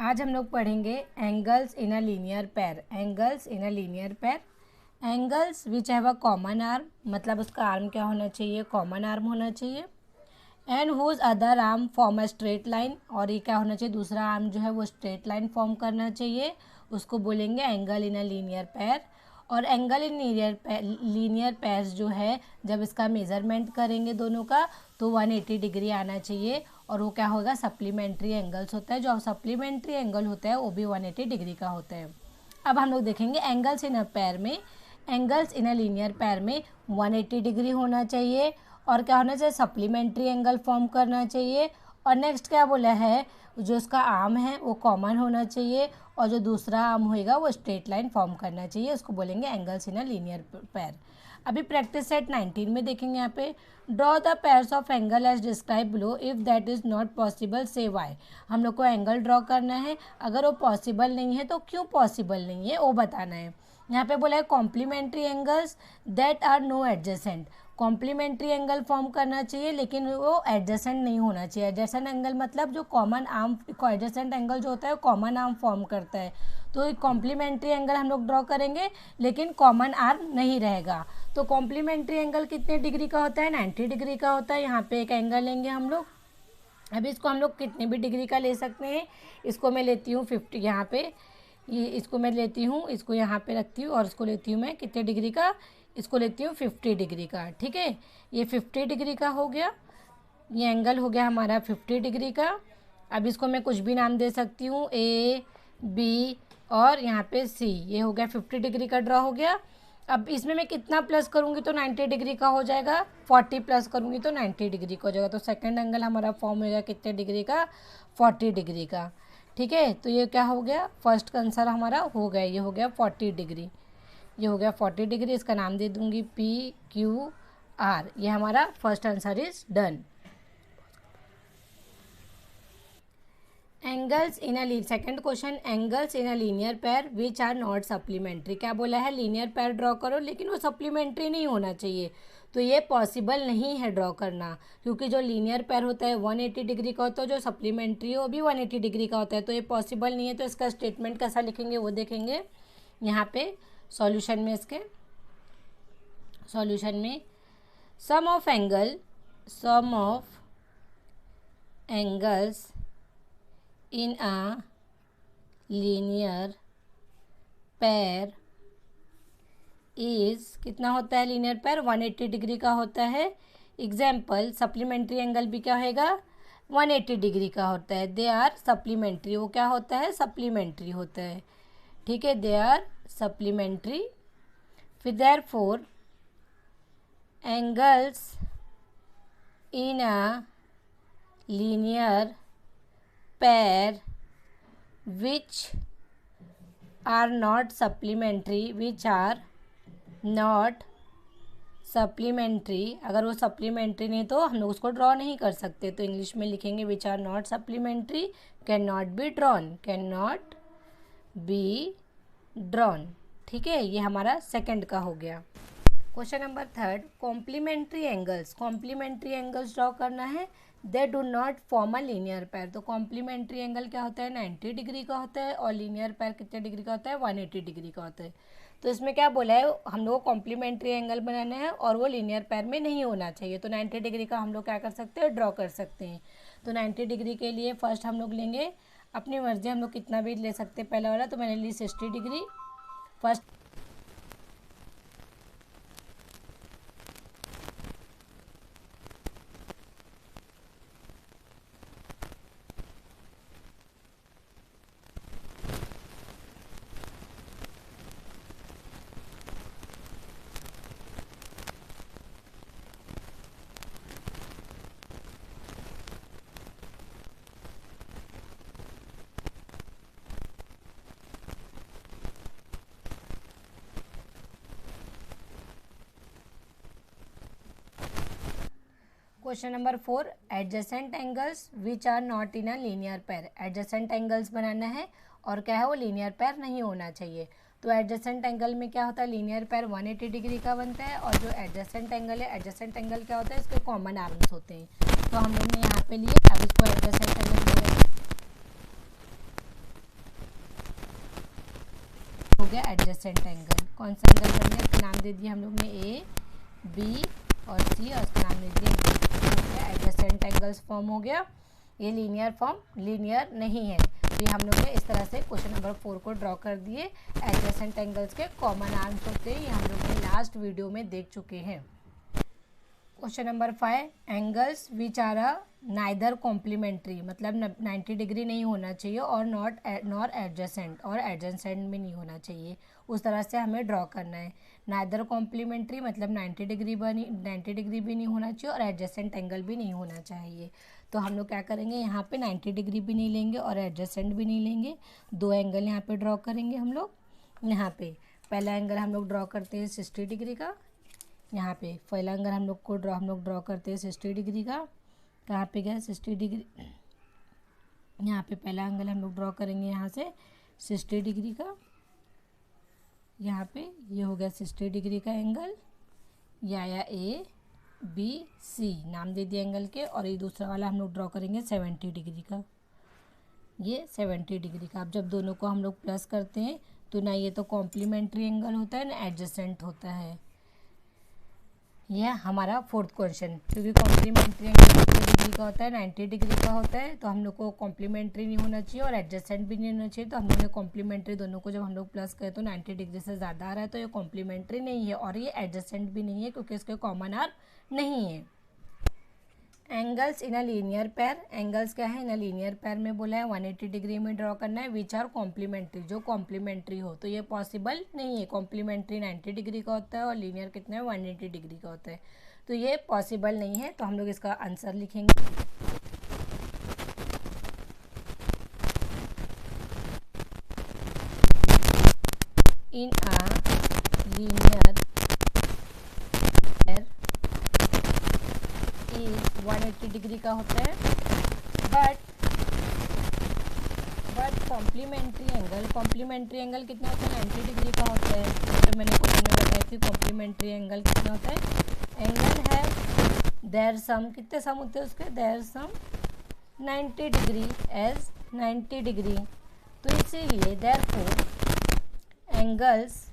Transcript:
आज हम लोग पढ़ेंगे एंगल्स इन अ लीनियर पैर। एंगल्स इन अ लीनियर पैर, angles which have a common arm, मतलब उसका आर्म क्या होना चाहिए, कॉमन आर्म होना चाहिए। And whose other arm form a straight line, और ये क्या होना चाहिए, दूसरा आर्म जो है वो स्ट्रेट लाइन फॉर्म करना चाहिए, उसको बोलेंगे एंगल इन अ लीनियर पैर। और एंगल इन लीनियर पैर्स जो है, जब इसका मेज़रमेंट करेंगे दोनों का तो 180 डिग्री आना चाहिए, और वो क्या होगा, सप्लीमेंट्री एंगल्स होता है। जो सप्लीमेंट्री एंगल होता है वो भी 180 डिग्री का होता है। अब हम लोग देखेंगे एंगल्स इन अ पैर में, एंगल्स इन अ लीनियर पैर में 180 डिग्री होना चाहिए, और क्या होना चाहिए, सप्लीमेंट्री एंगल फॉर्म करना चाहिए। और नेक्स्ट क्या बोला है, जो उसका आर्म है वो कॉमन होना चाहिए, और जो दूसरा आर्म होएगा वो स्ट्रेट लाइन फॉर्म करना चाहिए, उसको बोलेंगे एंगल्स इन अ लीनियर पैर। अभी प्रैक्टिस सेट 19 में देखेंगे यहाँ पे, draw the pairs of angle as describe below, if that is not possible say why. हम लोग को एंगल ड्रॉ करना है, अगर वो पॉसिबल नहीं है तो क्यों पॉसिबल नहीं है वो बताना है। यहाँ पे बोला है complementary angles that are no adjacent, complementary angle form करना चाहिए लेकिन वो एडजेसेंट नहीं होना चाहिए। एडजेसेंट एंगल मतलब जो कॉमन आर्म, एडजेसेंट एंगल जो होता है वो कॉमन आर्म फॉर्म करता है, तो कॉम्प्लीमेंट्री एंगल हम लोग ड्रॉ करेंगे लेकिन कॉमन आर्म नहीं रहेगा। तो कॉम्प्लीमेंट्री एंगल कितने डिग्री का होता है, 90 डिग्री का होता है। यहाँ पे एक एंगल लेंगे हम लोग, अभी इसको हम लोग कितने भी डिग्री का ले सकते हैं। इसको मैं लेती हूँ 50, यहाँ पे ये इसको मैं लेती हूँ, इसको यहाँ पे रखती हूँ, और इसको लेती हूँ मैं कितने डिग्री का, इसको लेती हूँ 50 डिग्री का। ठीक है, ये 50 डिग्री का हो गया, ये एंगल हो गया हमारा 50 डिग्री का। अब इसको मैं कुछ भी नाम दे सकती हूँ, ए बी और यहाँ पे सी, ये हो गया 50 डिग्री का ड्रॉ हो गया। अब इसमें मैं कितना प्लस करूँगी तो 90 डिग्री का हो जाएगा, 40 प्लस करूँगी तो 90 डिग्री का हो जाएगा। तो सेकंड एंगल हमारा फॉर्म हो गया कितने डिग्री का, 40 डिग्री का। ठीक है, तो ये क्या हो गया, फर्स्ट का आंसर हमारा हो गया, ये हो गया 40 डिग्री, ये हो गया 40 डिग्री। इसका नाम दे दूँगी पी क्यू आर, ये हमारा first answer is done. Angles in a second question, angles in a linear पैर विच आर नॉट सप्लीमेंट्री। क्या बोला है, लीनियर पैर ड्रॉ करो लेकिन वो सप्लीमेंट्री नहीं होना चाहिए, तो ये पॉसिबल नहीं है ड्रॉ करना, क्योंकि जो लीनियर पैर होता है 180 डिग्री का होता है, जो सप्लीमेंट्री वो भी 180 डिग्री का होता है, तो ये पॉसिबल नहीं है। तो इसका स्टेटमेंट कैसा लिखेंगे वो देखेंगे यहाँ पे सॉल्यूशन में। इसके सॉल्यूशन में some of angles in a linear pair is, कितना होता है लीनियर पैर, 180 डिग्री का होता है। एग्जाम्पल, सप्लीमेंट्री एंगल भी क्या होगा, 180 डिग्री का होता है। दे आर सप्लीमेंट्री, वो क्या होता है, सप्लीमेंट्री होता है। ठीक है, दे आर सप्लीमेंट्री। फिर therefore angles in a linear pair which are not supplementary, अगर वो सप्लीमेंट्री नहीं तो हम लोग उसको ड्रॉ नहीं कर सकते, तो इंग्लिश में लिखेंगे which are not supplementary can not be drawn. ठीक है, ये हमारा सेकंड का हो गया। Question number third, complementary angles draw करना है। They do not form a linear pair, तो कॉम्प्लीमेंट्री एंगल क्या होता है, 90 डिग्री का होता है, और लीनियर पैर कितने डिग्री का होता है, 180 डिग्री का होता है। तो इसमें क्या बोला है, हम लोग को कॉम्प्लीमेंट्री एंगल बनाना है और वो लीनियर पैर में नहीं होना चाहिए, तो 90 डिग्री का हम लोग क्या कर सकते हैं, ड्रॉ कर सकते हैं। तो 90 डिग्री के लिए फर्स्ट हम लोग लेंगे, अपनी मर्जी हम लोग कितना भी ले सकते हैं, पहला वाला तो मैंने ली 60 degree first. Question number 4, adjacent angles which are not in a linear pair. Adjacent angles बनाना है और क्या है, वो लीनियर पैर नहीं होना चाहिए। तो एडजेसेंट एंगल में क्या होता है, लीनियर पैर 180 डिग्री का बनता है, और जो एडजेसेंट एंगल है, एडजेसेंट एंगल क्या होता है, इसके कॉमन आर्म्स होते हैं। तो हम लोग ने यहाँ पे लिए, अब इसको एडजेसेंट एंगल बोलेंगे। हो गया एडजेसेंट एंगल। कौन सा एंगल बन गया, इसका नाम दे दिया हम लोग ने ए, बी और सी, और इसका नाम दे दिया डी। हो गया एडजेसेंट एंगल्स फॉर्म हो गया। ये लीनियर फॉर्म लीनियर नहीं है, तो ये हम लोग ने इस तरह से क्वेश्चन नंबर 4 को ड्रॉ कर दिए। एडजेसेंट एंगल्स के कॉमन आर्म्स होते हैं, ये हम लोग ने लास्ट वीडियो में देख चुके हैं। Question number 5, angles which are neither complementary, मतलब 90 डिग्री नहीं होना चाहिए और नॉर एडजेसेंट, और एडजेसेंट भी नहीं होना चाहिए, उस तरह से हमें ड्रॉ करना है। नाइदर कॉम्प्लीमेंट्री मतलब 90 डिग्री भी नहीं होना चाहिए और एडजेसेंट एंगल भी नहीं होना चाहिए। तो हम लोग क्या करेंगे, यहाँ पे 90 डिग्री भी नहीं लेंगे और एडजेसेंट भी नहीं लेंगे, दो एंगल यहाँ पे ड्रॉ करेंगे हम लोग। यहाँ पे पहला एंगल हम लोग ड्रॉ करते हैं 60 डिग्री का, यहाँ पे पहला एंगल हम लोग ड्रॉ करते हैं 60 डिग्री का। कहाँ पे गया 60 डिग्री, यहाँ पे पहला एंगल हम लोग ड्रॉ करेंगे यहाँ से 60 डिग्री का। यहाँ पे ये हो गया 60 डिग्री का एंगल, ये आया ए बी सी, नाम दे दिया एंगल के। और ये दूसरा वाला हम लोग ड्रॉ करेंगे 70 डिग्री का, ये 70 डिग्री का। अब जब दोनों को हम लोग प्लस करते हैं तो ना ये तो कॉम्प्लीमेंट्री एंगल होता है ना एडजेसेंट होता है। यह हमारा फोर्थ क्वेश्चन, क्योंकि कॉम्प्लीमेंट्री एंगल कितने डिग्री का होता है, 90 डिग्री का होता है, तो हम लोग को कॉम्प्लीमेंट्री नहीं होना चाहिए और एडजेसेंट भी नहीं होना चाहिए। तो हम लोग ने कॉम्प्लीमेंट्री दोनों को जब हम लोग प्लस करें तो 90 डिग्री से ज़्यादा आ रहा है, तो ये कॉम्प्लीमेंट्री नहीं है और ये एडजेसेंट भी नहीं है क्योंकि इसके कॉमन आर्म नहीं है। एंगल्स इन अ लीनियर पैर, एंगल्स क्या है, इन अ लीनियर पैर में बोला है 180 डिग्री में ड्रॉ करना है, विच आर कॉम्प्लीमेंट्री, जो कॉम्प्लीमेंट्री हो। तो ये पॉसिबल नहीं है, कॉम्प्लीमेंट्री 90 डिग्री का होता है और लीनियर कितना है 180 डिग्री का होता है, तो ये पॉसिबल नहीं है। तो हम लोग इसका आंसर लिखेंगे इन अ लीनियर पैर इज 180 डिग्री का होता है, बट कॉम्प्लीमेंट्री एंगल कितना होता है 90 डिग्री का होता है। तो मैंने क्वेश्चन में बताया कि कॉम्प्लीमेंट्री एंगल कितना होता है, एंगल है देयर सम, कितने सम होते हैं उसके, their sum 90 degree as 90 degree. तो इसीलिए देयरफॉर एंगल्स